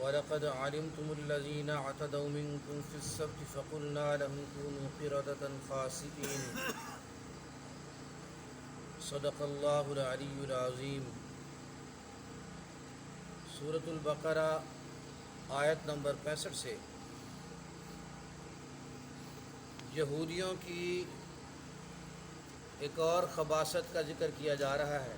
وَلَقَدْ عَلِمْتُمُ الَّذِينَ اعْتَدَوْا مِنْكُمْ فِي السَّبْتِ فَقُلْنَا لَهُمْ كُونُوا قِرَدَةً خَاسِئِينَ صدق اللہ العلی العظیم۔ سورۃ البقرہ آیت نمبر 65 سے یہودیوں کی ایک اور خباثت کا ذکر کیا جا رہا ہے۔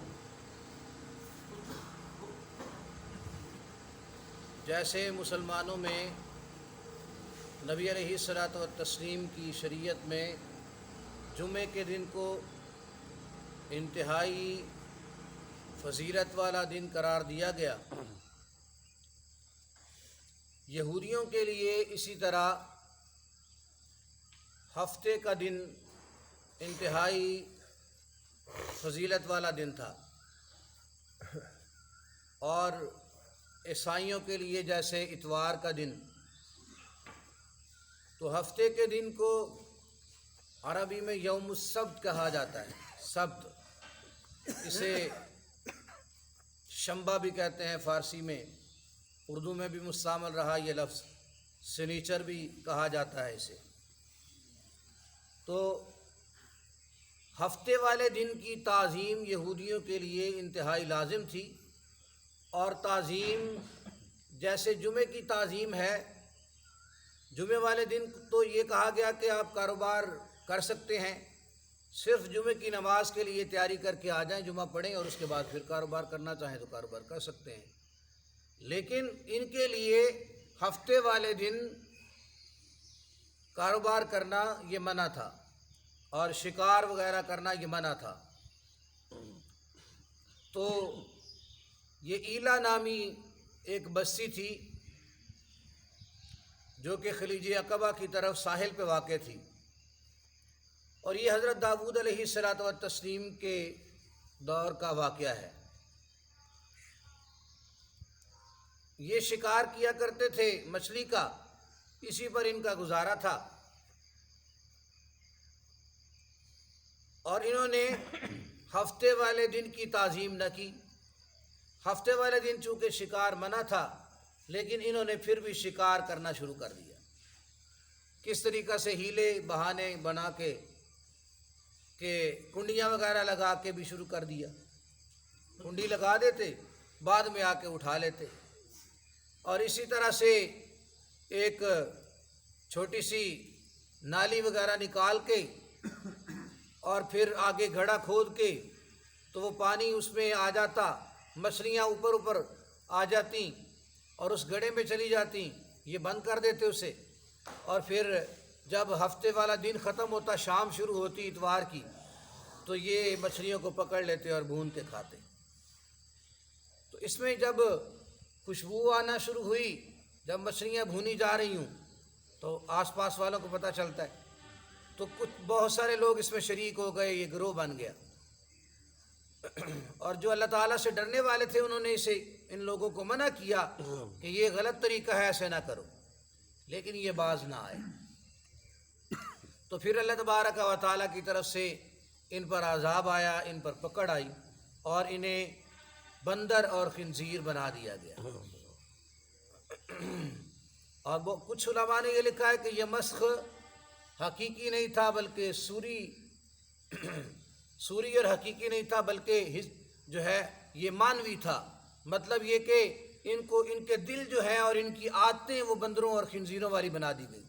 جیسے مسلمانوں میں نبی علیہ الصلوۃ والتسلیم کی شریعت میں جمعے کے دن کو انتہائی فضیلت والا دن قرار دیا گیا، یہودیوں کے لیے اسی طرح ہفتے کا دن انتہائی فضیلت والا دن تھا، اور عیسائیوں کے لیے جیسے اتوار کا دن۔ تو ہفتے کے دن کو عربی میں یوم السبت کہا جاتا ہے، سبت، اسے شنبہ بھی کہتے ہیں فارسی میں، اردو میں بھی مستعمل رہا یہ لفظ، سنیچر بھی کہا جاتا ہے اسے۔ تو ہفتے والے دن کی تعظیم یہودیوں کے لیے انتہائی لازم تھی، اور تعظیم جیسے جمعے کی تعظیم ہے، جمعے والے دن تو یہ کہا گیا کہ آپ کاروبار کر سکتے ہیں، صرف جمعے کی نماز کے لیے تیاری کر کے آ جائیں، جمعہ پڑھیں اور اس کے بعد پھر کاروبار کرنا چاہیں تو کاروبار کر سکتے ہیں۔ لیکن ان کے لیے ہفتے والے دن کاروبار کرنا یہ منع تھا، اور شکار وغیرہ کرنا یہ منع تھا۔ تو یہ ایلا نامی ایک بستی تھی جو کہ خلیج عقبہ کی طرف ساحل پہ واقع تھی، اور یہ حضرت داؤد علیہ الصلوۃ والتسلیم کے دور کا واقعہ ہے۔ یہ شکار کیا کرتے تھے مچھلی کا، اسی پر ان کا گزارا تھا، اور انہوں نے ہفتے والے دن کی تعظیم نہ کی۔ ہفتے والے دن چونکہ شکار منع تھا، لیکن انہوں نے پھر بھی شکار کرنا شروع کر دیا۔ کس طریقہ سے ہیلے بہانے بنا کے کہ کنڈیاں وغیرہ لگا کے بھی شروع کر دیا، کنڈی لگا دیتے، بعد میں آ کے اٹھا لیتے، اور اسی طرح سے ایک چھوٹی سی نالی وغیرہ نکال کے اور پھر آگے گھڑا کھود کے تو وہ پانی اس میں آ جاتا، مچھلیاں اوپر اوپر آ جاتی اور اس گڑھے میں چلی جاتی، یہ بند کر دیتے اسے، اور پھر جب ہفتے والا دن ختم ہوتا، شام شروع ہوتی اتوار کی، تو یہ مچھلیوں کو پکڑ لیتے اور بھون کے کھاتے۔ تو اس میں جب خوشبو آنا شروع ہوئی، جب مچھلیاں بھونی جا رہی ہوں، تو آس پاس والوں کو پتہ چلتا ہے، تو بہت سارے لوگ اس میں شریک ہو گئے، یہ گروہ بن گیا، اور جو اللہ تعالیٰ سے ڈرنے والے تھے انہوں نے اسے ان لوگوں کو منع کیا کہ یہ غلط طریقہ ہے، ایسے نہ کرو، لیکن یہ باز نہ آئے۔ تو پھر اللہ تبارک و تعالیٰ کی طرف سے ان پر عذاب آیا، ان پر پکڑ آئی، اور انہیں بندر اور خنزیر بنا دیا گیا۔ اور کچھ علماء نے یہ لکھا ہے کہ یہ مسخ حقیقی نہیں تھا، بلکہ سوری اور حقیقی نہیں تھا، بلکہ جو ہے یہ مانوی تھا۔ مطلب یہ کہ ان کے دل جو ہیں اور ان کی عادتیں وہ بندروں اور خنزیروں والی بنا دی گئی،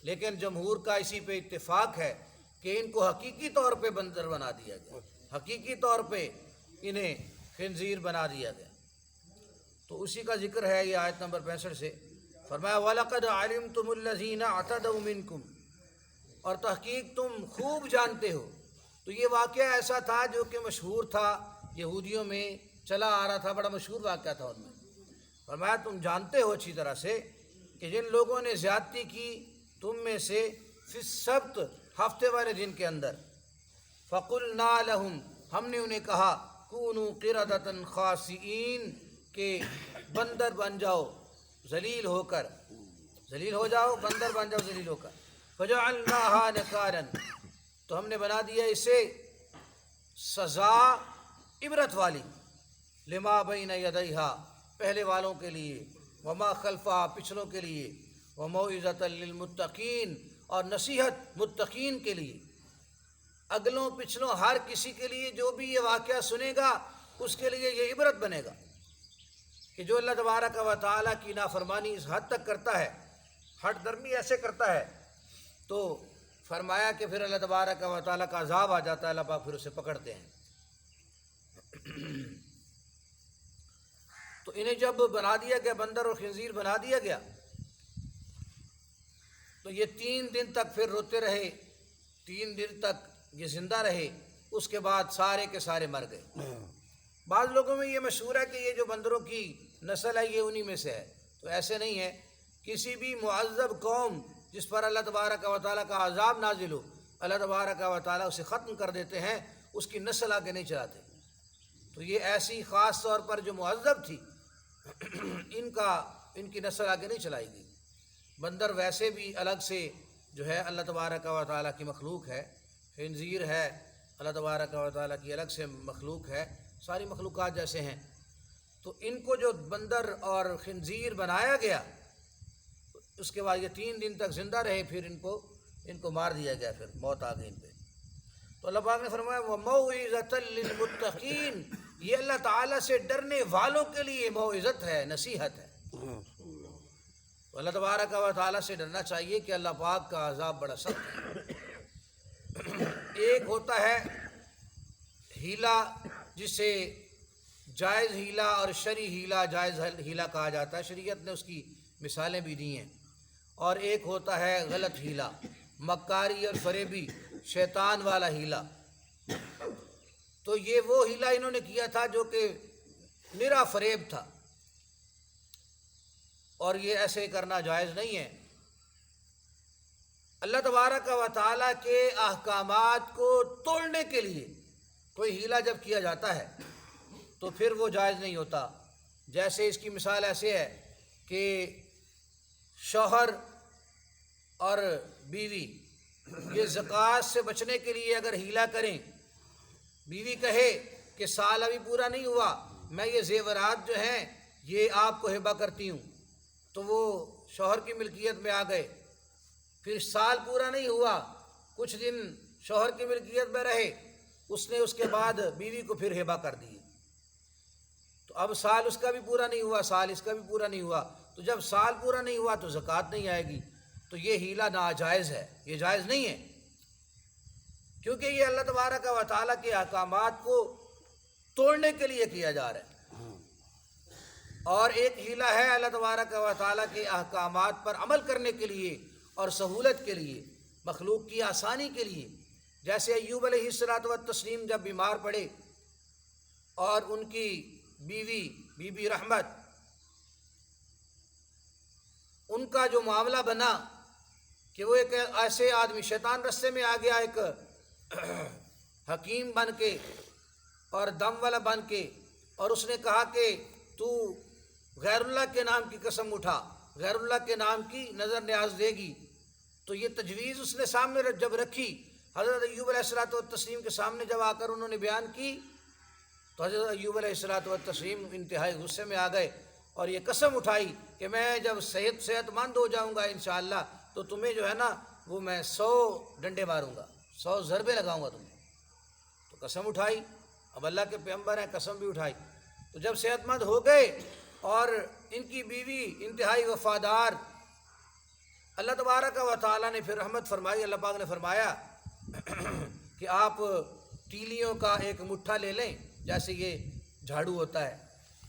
لیکن جمہور کا اسی پہ اتفاق ہے کہ ان کو حقیقی طور پہ بندر بنا دیا گیا، حقیقی طور پہ انہیں خنزیر بنا دیا گیا۔ تو اسی کا ذکر ہے یہ آیت نمبر 65 سے، فرمایا وَلَقَدْ عَلِمْتُمُ الَّذِينَ اعْتَدَوْا مِنْكُمْ، اور تحقیق تم خوب جانتے ہو۔ تو یہ واقعہ ایسا تھا جو کہ مشہور تھا، یہودیوں میں چلا آ رہا تھا، بڑا مشہور واقعہ تھا ان میں۔ فرمایا تم جانتے ہو اچھی طرح سے کہ جن لوگوں نے زیادتی کی تم میں سے فی السبت، ہفتے والے دن کے اندر، فَقُلْنَا لَهُمْ، ہم نے انہیں کہا، كُونُوا قِرَدَةً خَاسِئِينَ، کہ بندر بن جاؤ ذلیل ہو کر، ذلیل ہو جاؤ، بندر بن جاؤ ذلیل ہو کر۔ فَجَعَلْنَاهَا نَكَالًا، تو ہم نے بنا دیا اسے سزا عبرت والی، لما بین یدیہا، پہلے والوں کے لیے، وما خلفہ پچھلوں کے لیے، وموعظۃ للمتقین اور نصیحت متقین کے لیے، اگلوں پچھلوں ہر کسی کے لیے جو بھی یہ واقعہ سنے گا اس کے لیے یہ عبرت بنے گا کہ جو اللہ تبارک و تعالیٰ کی نافرمانی اس حد تک کرتا ہے، ہٹ درمی ایسے کرتا ہے، تو فرمایا کہ پھر اللہ تبارک و تعالیٰ کا عذاب آ جاتا ہے، اللہ پاک پھر اسے پکڑتے ہیں۔ تو انہیں جب بنا دیا گیا، بندر اور خنزیر بنا دیا گیا، تو یہ 3 دن تک پھر روتے رہے، 3 دن تک یہ زندہ رہے، اس کے بعد سارے کے سارے مر گئے۔ بعض لوگوں میں یہ مشہور ہے کہ یہ جو بندروں کی نسل ہے یہ انہی میں سے ہے، تو ایسے نہیں ہے۔ کسی بھی معذب قوم جس پر اللہ تبارک و تعالیٰ کا عذاب نازل ہو، اللہ تبارک و تعالیٰ اسے ختم کر دیتے ہیں، اس کی نسل آگے نہیں چلاتے۔ تو یہ ایسی خاص طور پر جو معذب تھی ان کی نسل آگے نہیں چلائی گئی۔ بندر ویسے بھی الگ سے جو ہے اللہ تبارک و تعالیٰ کی مخلوق ہے، خنزیر ہے اللہ تبارک و تعالیٰ کی الگ سے مخلوق ہے، ساری مخلوقات جیسے ہیں۔ تو ان کو جو بندر اور خنزیر بنایا گیا، اس کے بعد یہ 3 دن تک زندہ رہے، پھر ان کو مار دیا گیا، پھر موت آ گئی ان پہ۔ تو اللہ پاک نے فرمایا وَمَوْعِظَةً لِّلْمُتَّقِينَ، یہ اللہ تعالیٰ سے ڈرنے والوں کے لیے موعظت ہے، نصیحت ہے۔ تو اللہ تبارک و تعالیٰ سے ڈرنا چاہیے کہ اللہ پاک کا عذاب بڑا سخت ہے۔ ایک ہوتا ہے ہیلا، جسے جائز ہیلا اور شرعی ہیلا، جائز ہیلا کہا جاتا ہے، شریعت نے اس کی مثالیں بھی دی ہیں۔ اور ایک ہوتا ہے غلط ہیلا، مکاری اور فریبی، شیطان والا ہیلا۔ تو یہ وہ ہیلا انہوں نے کیا تھا جو کہ نرا فریب تھا، اور یہ ایسے کرنا جائز نہیں ہے۔ اللہ تبارک و تعالیٰ کے احکامات کو توڑنے کے لیے کوئی ہیلا جب کیا جاتا ہے تو پھر وہ جائز نہیں ہوتا۔ جیسے اس کی مثال ایسے ہے کہ شوہر اور بیوی یہ زکوٰۃ سے بچنے کے لیے اگر ہیلا کریں، بیوی کہے کہ سال ابھی پورا نہیں ہوا، میں یہ زیورات جو ہیں یہ آپ کو ہبہ کرتی ہوں، تو وہ شوہر کی ملکیت میں آ گئے۔ پھر سال پورا نہیں ہوا، کچھ دن شوہر کی ملکیت میں رہے، اس نے اس کے بعد بیوی کو پھر ہبہ کر دی، تو اب سال اس کا بھی پورا نہیں ہوا، سال اس کا بھی پورا نہیں ہوا، تو جب سال پورا نہیں ہوا تو زکوٰۃ نہیں آئے گی۔ تو یہ ہیلا ناجائز ہے، یہ جائز نہیں ہے، کیونکہ یہ اللہ تبارک و تعالیٰ کے احکامات کو توڑنے کے لیے کیا جا رہا ہے۔ اور ایک ہیلا ہے اللہ تبارک و تعالیٰ کے احکامات پر عمل کرنے کے لیے اور سہولت کے لیے، مخلوق کی آسانی کے لیے۔ جیسے ایوب علیہ الصلوۃ والتسلیم جب بیمار پڑے اور ان کی بی بی رحمت، ان کا جو معاملہ بنا کہ وہ ایک ایسے آدمی، شیطان رستے میں آ گیا، ایک حکیم بن کے اور دم والا بن کے، اور اس نے کہا کہ تو غیر اللہ کے نام کی قسم اٹھا، غیر اللہ کے نام کی نظر نیاز دے گی۔ تو یہ تجویز اس نے سامنے جب رکھی، حضرت ایوب علیہ الصلوۃ والتسلیم کے سامنے جب آ کر انہوں نے بیان کی، تو حضرت ایوب علیہ الصلوۃ والتسلیم انتہائی غصے میں آ گئے اور یہ قسم اٹھائی کہ میں جب صحت مند ہو جاؤں گا انشاءاللہ تو تمہیں جو ہے نا وہ میں 100 ڈنڈے ماروں گا، 100 ضربے لگاؤں گا تمہیں۔ تو قسم اٹھائی، اب اللہ کے پیغمبر ہیں، قسم بھی اٹھائی۔ تو جب صحت مند ہو گئے اور ان کی بیوی انتہائی وفادار، اللہ تبارک و تعالیٰ نے پھر رحمت فرمائی۔ اللہ پاک نے فرمایا کہ آپ تیلیوں کا ایک مٹھا لے لیں، جیسے یہ جھاڑو ہوتا ہے،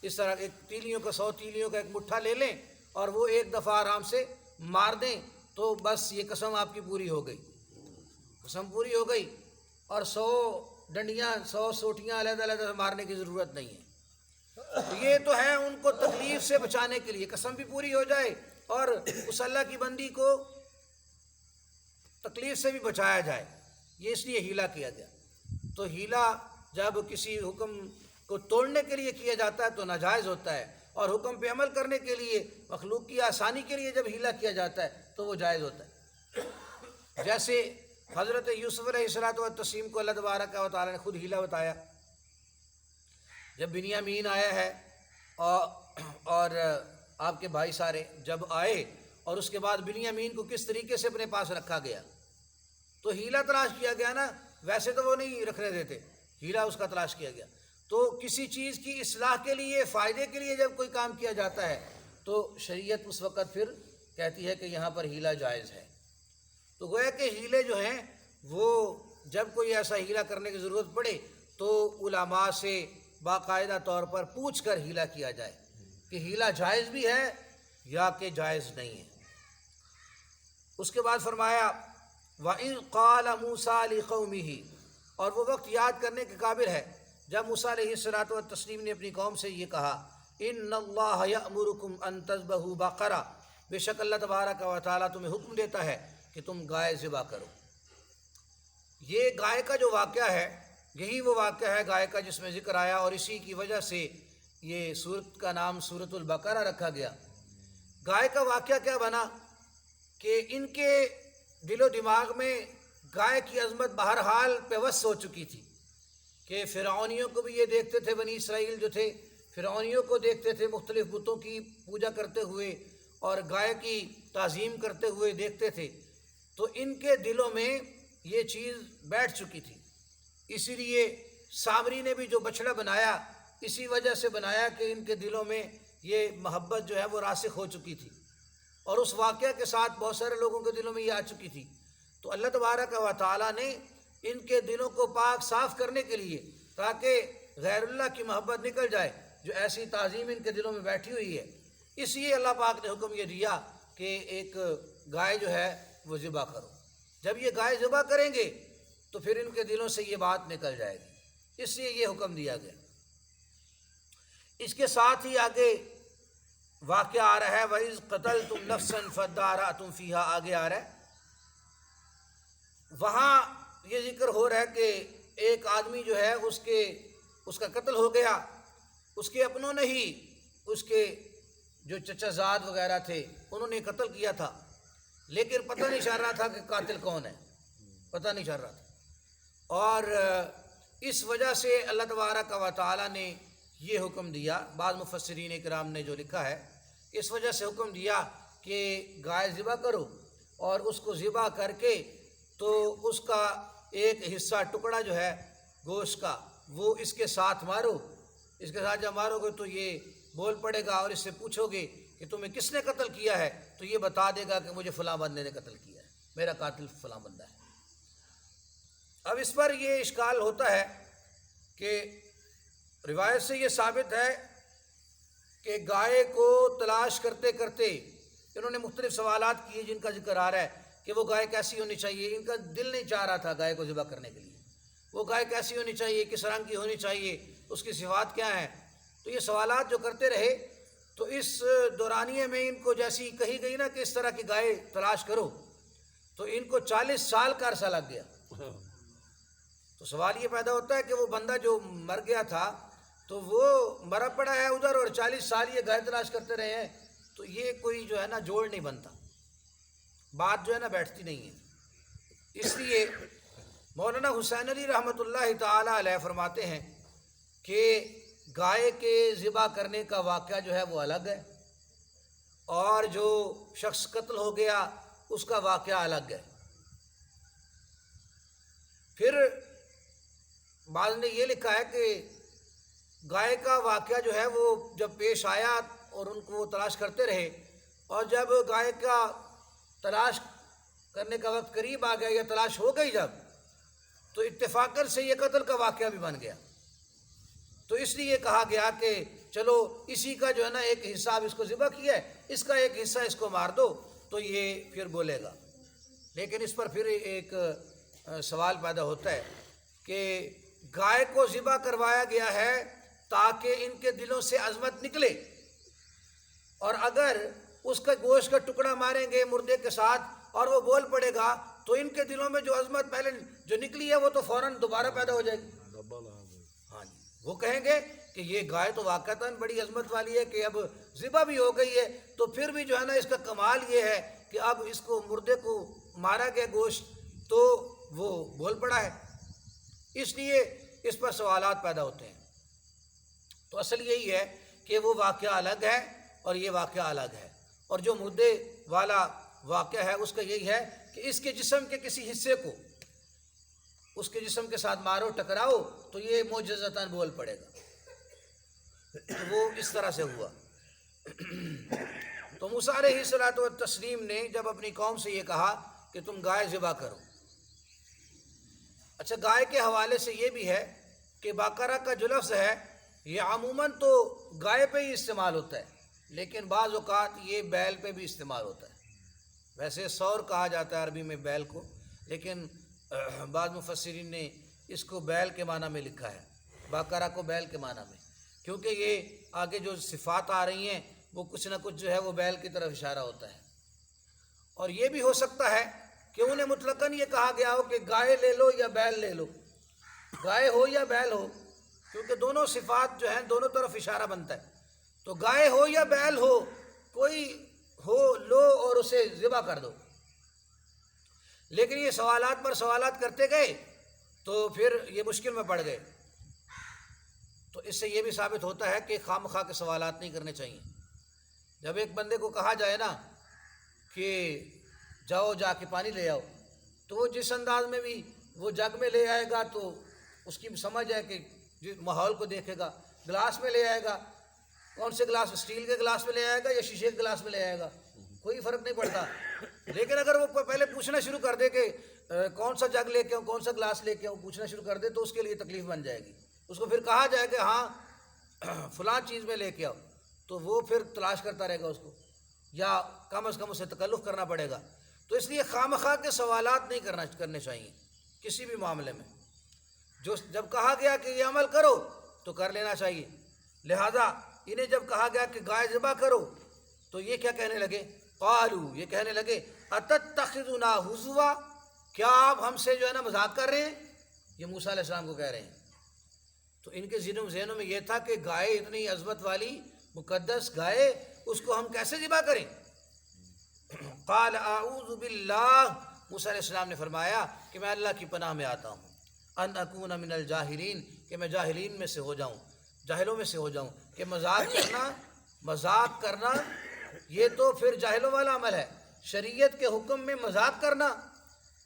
اس طرح ایک تیلیوں کا 100 تیلیوں کا ایک مٹھا لے لیں اور وہ ایک دفعہ آرام سے مار دیں، تو بس یہ قسم آپ کی پوری ہو گئی، قسم پوری ہو گئی، اور 100 ڈنڈیاں 100 سوٹیاں علیحدہ علیحدہ مارنے کی ضرورت نہیں ہے۔ تو یہ تو ہے ان کو تکلیف سے بچانے کے لیے، قسم بھی پوری ہو جائے اور اس اللہ کی بندی کو تکلیف سے بھی بچایا جائے، یہ اس لیے ہیلا کیا گیا۔ تو ہیلا جب کسی حکم کو توڑنے کے لیے کیا جاتا ہے تو ناجائز ہوتا ہے، اور حکم پہ عمل کرنے کے لیے، مخلوق کی آسانی کے لیے جب ہیلا کیا جاتا ہے تو وہ جائز ہوتا ہے۔ جیسے حضرت یوسف علیہ الصلوۃ والتسلیم کو اللہ تبارک و تعالیٰ نے خود ہیلا بتایا۔ جب بنیامین آیا ہے اور آپ کے بھائی سارے جب آئے اور اس کے بعد بنیامین کو کس طریقے سے اپنے پاس رکھا گیا، تو ہیلا تلاش کیا گیا نا، ویسے تو وہ نہیں رکھنے دیتے، ہیلا اس کا تلاش کیا گیا۔ تو کسی چیز کی اصلاح کے لیے، فائدے کے لیے جب کوئی کام کیا جاتا ہے تو شریعت اس وقت پھر کہتی ہے کہ یہاں پر ہیلا جائز ہے۔ تو گویا کہ ہیلے جو ہیں وہ جب کوئی ایسا ہیلا کرنے کی ضرورت پڑے تو علماء سے باقاعدہ طور پر پوچھ کر ہیلا کیا جائے کہ ہیلا جائز بھی ہے یا کہ جائز نہیں ہے۔ اس کے بعد فرمایا وَإِذْ قَالَ مُوسَىٰ لِقَوْمِهِ، اور وہ وقت یاد کرنے کے قابل ہے جب موسیٰ علیہ الصلوۃ والتسلیم نے اپنی قوم سے یہ کہا إِنَّ اللَّهَ يَأْمُرُكُمْ أَن تَذْبَحُوا بَقَرَةً، بے شک اللہ تبارک و تعالیٰ تمہیں حکم دیتا ہے کہ تم گائے ذبح کرو۔ یہ گائے کا جو واقعہ ہے یہی وہ واقعہ ہے گائے کا جس میں ذکر آیا، اور اسی کی وجہ سے یہ سورت کا نام سورۃ البقرہ رکھا گیا۔ گائے کا واقعہ کیا بنا کہ ان کے دل و دماغ میں گائے کی عظمت بہرحال پیوست ہو چکی تھی کہ فرعونیوں کو بھی یہ دیکھتے تھے، بنی اسرائیل جو تھے فرعونیوں کو دیکھتے تھے مختلف بتوں کی پوجا کرتے ہوئے اور گائے کی تعظیم کرتے ہوئے دیکھتے تھے، تو ان کے دلوں میں یہ چیز بیٹھ چکی تھی۔ اسی لیے سامری نے بھی جو بچڑا بنایا اسی وجہ سے بنایا کہ ان کے دلوں میں یہ محبت جو ہے وہ راسخ ہو چکی تھی، اور اس واقعہ کے ساتھ بہت سارے لوگوں کے دلوں میں یہ آ چکی تھی۔ تو اللہ تبارک و تعالیٰ نے ان کے دلوں کو پاک صاف کرنے کے لیے، تاکہ غیر اللہ کی محبت نکل جائے جو ایسی تعظیم ان کے دلوں میں بیٹھی ہوئی ہے، اس لیے اللہ پاک نے حکم یہ دیا کہ ایک گائے جو ہے وہ ذبح کرو۔ جب یہ گائے ذبح کریں گے تو پھر ان کے دلوں سے یہ بات نکل جائے گی، اس لیے یہ حکم دیا گیا۔ اس کے ساتھ ہی آگے واقعہ آ رہا ہے وَإِذْ قَتَلْتُمْ نَفْسًا فَادَّارَأْتُمْ فِيهَا، آگے آ رہا ہے۔ وہاں یہ ذکر ہو رہا ہے کہ ایک آدمی جو ہے اس کا قتل ہو گیا، اس کے اپنوں نے ہی اس کے جو چچا زاد وغیرہ تھے انہوں نے قتل کیا تھا، لیکن پتہ نہیں چل رہا تھا کہ قاتل کون ہے، پتہ نہیں چل رہا تھا، اور اس وجہ سے اللہ تبارک و تعالیٰ نے یہ حکم دیا۔ بعض مفسرین کرام نے جو لکھا ہے اس وجہ سے حکم دیا کہ گائے ذبح کرو، اور اس کو ذبح کر کے تو اس کا ایک حصہ ٹکڑا جو ہے گوشت کا وہ اس کے ساتھ مارو، اس کے ساتھ جب مارو گے تو یہ بول پڑے گا، اور اس سے پوچھو گے کہ تمہیں کس نے قتل کیا ہے تو یہ بتا دے گا کہ مجھے فلاں بندے نے قتل کیا ہے، میرا قاتل فلاں بندہ ہے۔ اب اس پر یہ اشکال ہوتا ہے کہ روایت سے یہ ثابت ہے کہ گائے کو تلاش کرتے کرتے انہوں نے مختلف سوالات کیے جن کا ذکر آ رہا ہے کہ وہ گائے کیسی ہونی چاہیے، ان کا دل نہیں چاہ رہا تھا گائے کو ذبح کرنے کے لیے، وہ گائے کیسی ہونی چاہیے، کس رنگ کی ہونی چاہیے، اس کی صفات کیا ہیں، تو یہ سوالات جو کرتے رہے تو اس دورانیے میں ان کو جیسی کہی گئی نا کہ اس طرح کی گائے تلاش کرو، تو ان کو 40 سال کا عرصہ لگ گیا۔ تو سوال یہ پیدا ہوتا ہے کہ وہ بندہ جو مر گیا تھا تو وہ مرا پڑا ہے ادھر اور 40 سال یہ گائے تلاش کرتے رہے ہیں، تو یہ کوئی جو ہے نا جوڑ نہیں بنتا، بات جو ہے نا بیٹھتی نہیں ہے۔ اس لیے مولانا حسین علی رحمۃ اللہ تعالی علیہ فرماتے ہیں کہ گائے کے ذبح کرنے کا واقعہ جو ہے وہ الگ ہے، اور جو شخص قتل ہو گیا اس کا واقعہ الگ ہے۔ پھر بعض نے یہ لکھا ہے کہ گائے کا واقعہ جو ہے وہ جب پیش آیا اور ان کو وہ تلاش کرتے رہے، اور جب گائے کا تلاش کرنے کا وقت قریب آ گیا یا تلاش ہو گئی جب، تو اتفاقاً سے یہ قتل کا واقعہ بھی بن گیا۔ تو اس لیے کہا گیا کہ چلو اسی کا جو ہے نا ایک حصہ اب اس کو ذبح کیا ہے، اس کا ایک حصہ اس کو مار دو تو یہ پھر بولے گا۔ لیکن اس پر پھر ایک سوال پیدا ہوتا ہے کہ گائے کو ذبح کروایا گیا ہے تاکہ ان کے دلوں سے عظمت نکلے، اور اگر اس کا گوشت کا ٹکڑا ماریں گے مردے کے ساتھ اور وہ بول پڑے گا تو ان کے دلوں میں جو عظمت پہلے جو نکلی ہے وہ تو فوراً دوبارہ پیدا ہو جائے گی۔ ہاں جی، وہ کہیں گے کہ یہ گائے تو واقعتاً بڑی عظمت والی ہے کہ اب ذبح بھی ہو گئی ہے، تو پھر بھی جو ہے نا اس کا کمال یہ ہے کہ اب اس کو مردے کو مارا گیا گوشت تو وہ بول پڑا ہے، اس لیے اس پر سوالات پیدا ہوتے ہیں۔ تو اصل یہی ہے کہ وہ واقعہ الگ ہے اور یہ واقعہ الگ ہے، اور جو مدعے والا واقعہ ہے اس کا یہی ہے کہ اس کے جسم کے کسی حصے کو اس کے جسم کے ساتھ مارو، ٹکراؤ تو یہ معجزتاً بول پڑے گا۔ تو وہ اس طرح سے ہوا۔ تو موسیٰ علیہ الصلوۃ والتسلیم نے جب اپنی قوم سے یہ کہا کہ تم گائے ذبح کرو۔ اچھا، گائے کے حوالے سے یہ بھی ہے کہ بقرہ کا جو لفظ ہے یہ عموماً تو گائے پہ ہی استعمال ہوتا ہے، لیکن بعض اوقات یہ بیل پہ بھی استعمال ہوتا ہے۔ ویسے سور کہا جاتا ہے عربی میں بیل کو، لیکن بعض مفسرین نے اس کو بیل کے معنی میں لکھا ہے، بقرہ کو بیل کے معنی میں، کیونکہ یہ آگے جو صفات آ رہی ہیں وہ کچھ نہ کچھ جو ہے وہ بیل کی طرف اشارہ ہوتا ہے۔ اور یہ بھی ہو سکتا ہے کہ انہیں مطلقاً یہ کہا گیا ہو کہ گائے لے لو یا بیل لے لو، گائے ہو یا بیل ہو، کیونکہ دونوں صفات جو ہیں دونوں طرف اشارہ بنتا ہے۔ تو گائے ہو یا بیل ہو، کوئی ہو لو اور اسے ذبح کر دو۔ لیکن یہ سوالات پر سوالات کرتے گئے تو پھر یہ مشکل میں پڑ گئے۔ تو اس سے یہ بھی ثابت ہوتا ہے کہ خواہ مخواہ کے سوالات نہیں کرنے چاہیے۔ جب ایک بندے کو کہا جائے نا کہ جاؤ جا کے پانی لے آؤ، تو وہ جس انداز میں بھی وہ جگ میں لے آئے گا تو اس کی سمجھ ہے کہ جس ماحول کو دیکھے گا، گلاس میں لے آئے گا، کون سے گلاس، اسٹیل کے گلاس میں لے آئے گا یا شیشے کے گلاس میں لے آئے گا، کوئی فرق نہیں پڑتا۔ لیکن اگر وہ پہلے پوچھنا شروع کر دے کہ کون سا جگ لے کے آؤں، کون سا گلاس لے کے آؤں، پوچھنا شروع کر دے تو اس کے لیے تکلیف بن جائے گی۔ اس کو پھر کہا جائے کہ ہاں فلاں چیز میں لے کے آؤ، تو وہ پھر تلاش کرتا رہے گا اس کو، یا کم از کم اسے تکلف کرنا پڑے گا۔ تو اس لیے خواہ مخواہ کے سوالات نہیں کرنے چاہیے کسی بھی معاملے میں۔ جو جب کہا گیا کہ یہ عمل کرو تو کر لینا چاہیے۔ لہذا انہیں جب کہا گیا کہ گائے ذبح کرو تو یہ کیا کہنے لگے؟ قالوا، یہ کہنے لگے اتتخذنا ہزوا، کیا آپ ہم سے جو ہے نا مذاق کر رہے ہیں؟ یہ موسیٰ علیہ السلام کو کہہ رہے ہیں۔ تو ان کے ذہنوں میں یہ تھا کہ گائے اتنی عظمت والی مقدس گائے، اس کو ہم کیسے ذبح کریں؟ قال اعوذ باللہ، موسیٰ علیہ السلام نے فرمایا کہ میں اللہ کی پناہ میں آتا ہوں، ان اکون من الجاہلین، کہ میں جاہلین میں سے ہو جاؤں، جاہلوں میں سے ہو جاؤں۔ کہ مذاق کرنا یہ تو پھر جاہلوں والا عمل ہے، شریعت کے حکم میں مذاق کرنا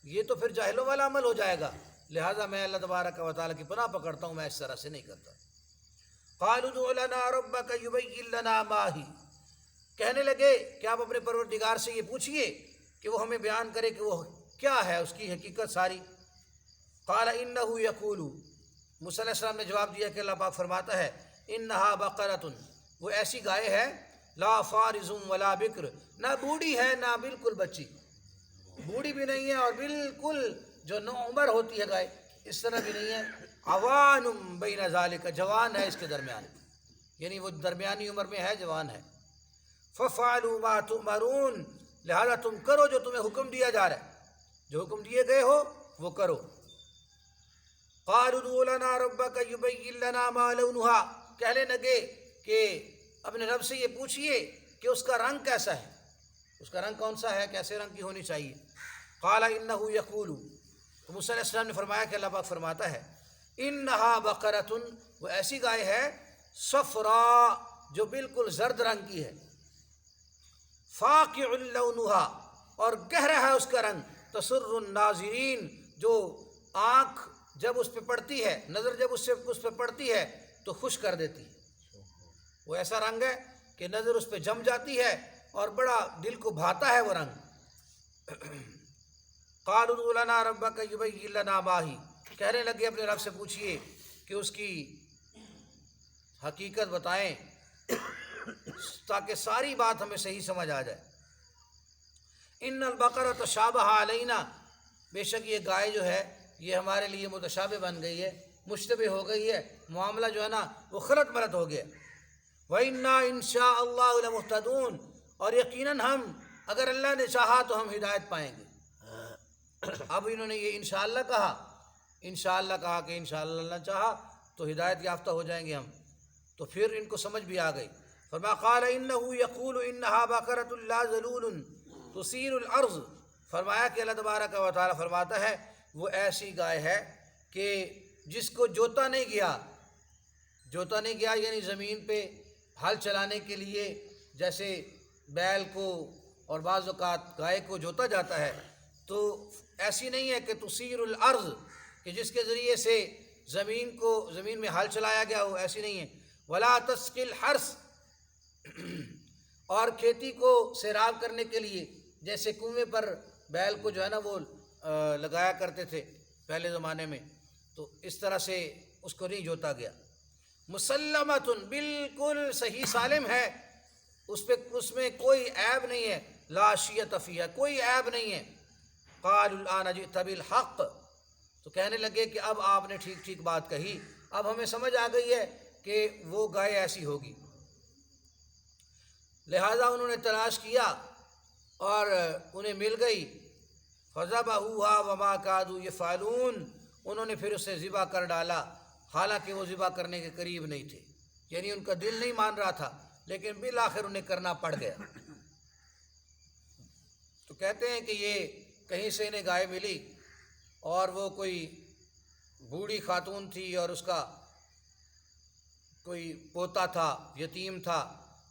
یہ تو پھر جاہلوں والا عمل ہو جائے گا۔ لہٰذا میں اللہ تبارک و تعالیٰ کی پناہ پکڑتا ہوں، میں اس طرح سے نہیں کرتا۔ قالوا ادع لنا ربک یبین لنا ما ہی، کہنے لگے کہ آپ اپنے پروردگار سے یہ پوچھئے کہ وہ ہمیں بیان کرے کہ وہ کیا ہے، اس کی حقیقت ساری۔ قال انہ یقول، موسیٰ علیہ السلام نے جواب دیا کہ اللہ پاک فرماتا ہے انہا بقرۃ، وہ ایسی گائے ہے لا فارض ولا بکر، نہ بوڑھی ہے نہ بالکل بچی، بوڑھی بھی نہیں ہے اور بالکل جو نوعمر ہوتی ہے گائے اس طرح بھی نہیں ہے، عوان بین ذالک، جوان ہے اس کے درمیان، یعنی وہ درمیانی عمر میں ہے، جوان ہے۔ ففعلوا ما تؤمرون، لہذا تم کرو جو تمہیں حکم دیا جا رہا ہے، جو حکم دیے گئے ہو وہ کرو۔ قالوا ادع لنا ربک یبین لنا ما لونھا، کہنے لگے کہ اپنے رب سے یہ پوچھئے کہ اس کا رنگ کیسا ہے، اس کا رنگ کون سا ہے، کیسے رنگ کی ہونی چاہیے۔ قال انہ یقول، تو موسیٰ علیہ السلام نے فرمایا کہ اللہ پاک فرماتا ہے انہا بقرۃ، وہ ایسی گائے ہے صفراء، جو بالکل زرد رنگ کی ہے، فاقع لونھا، اور گہرا ہے اس کا رنگ، تسر الناظرین، جو آنکھ جب اس پہ پڑتی ہے، نظر جب اس پہ پڑتی ہے تو خوش کر دیتی ہے۔ وہ ایسا رنگ ہے کہ نظر اس پہ جم جاتی ہے اور بڑا دل کو بھاتا ہے وہ رنگ۔ قالوا ادع لنا ربک یبین لنا ما ہی، کہنے لگے اپنے رب سے پوچھئے کہ اس کی حقیقت بتائیں تاکہ ساری بات ہمیں صحیح سمجھ آ جائے۔ ان البقرۃ تشابہ علینا، بے شک یہ گائے جو ہے یہ ہمارے لیے متشابہ بن گئی ہے، مشتبہ ہو گئی ہے، معاملہ جو ہے نا وہ خلط ملط ہو گیا۔ وَإِنَّا إِن شَاءَ اللَّهُ لَمُهْتَدُونَ، اور یقیناً ہم اگر اللہ نے چاہا تو ہم ہدایت پائیں گے۔ اب انہوں نے یہ انشاءاللہ کہا، انشاءاللہ کہا کہ انشاءاللہ اللہ چاہا تو ہدایت یافتہ ہو جائیں گے ہم، تو پھر ان کو سمجھ بھی آ گئی۔ فرمایا قال انہ یقول انہا بقرۃ لا ذلول تثیر الارض، فرمایا کہ اللہ تبارک و تعالیٰ فرماتا ہے وہ ایسی گائے ہے کہ جس کو جوتا نہیں گیا، جوتا نہیں گیا یعنی زمین پہ ہل چلانے کے لیے جیسے بیل کو اور بعض اوقات گائے کو جوتا جاتا ہے، تو ایسی نہیں ہے کہ تسیر الارض، کہ جس کے ذریعے سے زمین میں حل چلایا گیا ہو، ایسی نہیں ہے۔ ولا تسقی الحرث، اور کھیتی کو سیراب کرنے کے لیے جیسے کنویں پر بیل کو جو ہے نا وہ لگایا کرتے تھے پہلے زمانے میں، تو اس طرح سے اس کو نہیں جوتا گیا۔ مسلمۃ، بالکل صحیح سالم ہے، اس میں کوئی عیب نہیں ہے، لا شیۃ فیہا، کوئی عیب نہیں ہے۔ قالوا الآن جئت بالحق، تو کہنے لگے کہ اب آپ نے ٹھیک ٹھیک بات کہی، اب ہمیں سمجھ آ گئی ہے کہ وہ گائے ایسی ہوگی۔ لہذا انہوں نے تلاش کیا اور انہیں مل گئی۔ فذبحوها وما كادوا يفعلون، انہوں نے پھر اسے ذبح کر ڈالا، حالانکہ وہ ذبح کرنے کے قریب نہیں تھے، یعنی ان کا دل نہیں مان رہا تھا، لیکن بالآخر انہیں کرنا پڑ گیا۔ تو کہتے ہیں کہ یہ کہیں سے انہیں گائے ملی اور وہ کوئی بوڑھی خاتون تھی اور اس کا کوئی پوتا تھا، یتیم تھا،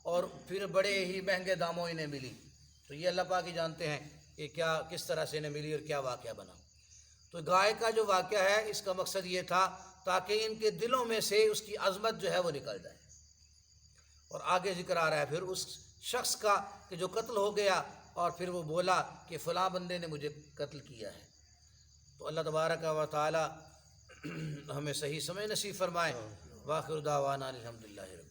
اور پھر بڑے ہی مہنگے داموں انہیں ملی۔ تو یہ اللہ پاک ہی جانتے ہیں کہ کس طرح سے انہیں ملی اور کیا واقعہ بنا۔ تو گائے کا جو واقعہ ہے اس کا مقصد یہ تھا تاکہ ان کے دلوں میں سے اس کی عظمت جو ہے وہ نکل جائے۔ اور آگے ذکر آ رہا ہے پھر اس شخص کا کہ جو قتل ہو گیا اور پھر وہ بولا کہ فلاں بندے نے مجھے قتل کیا ہے۔ تو اللہ تبارک و تعالی ہمیں صحیح سمجھ نصیب فرمائے۔ وآخر دعوانا الحمدللہ۔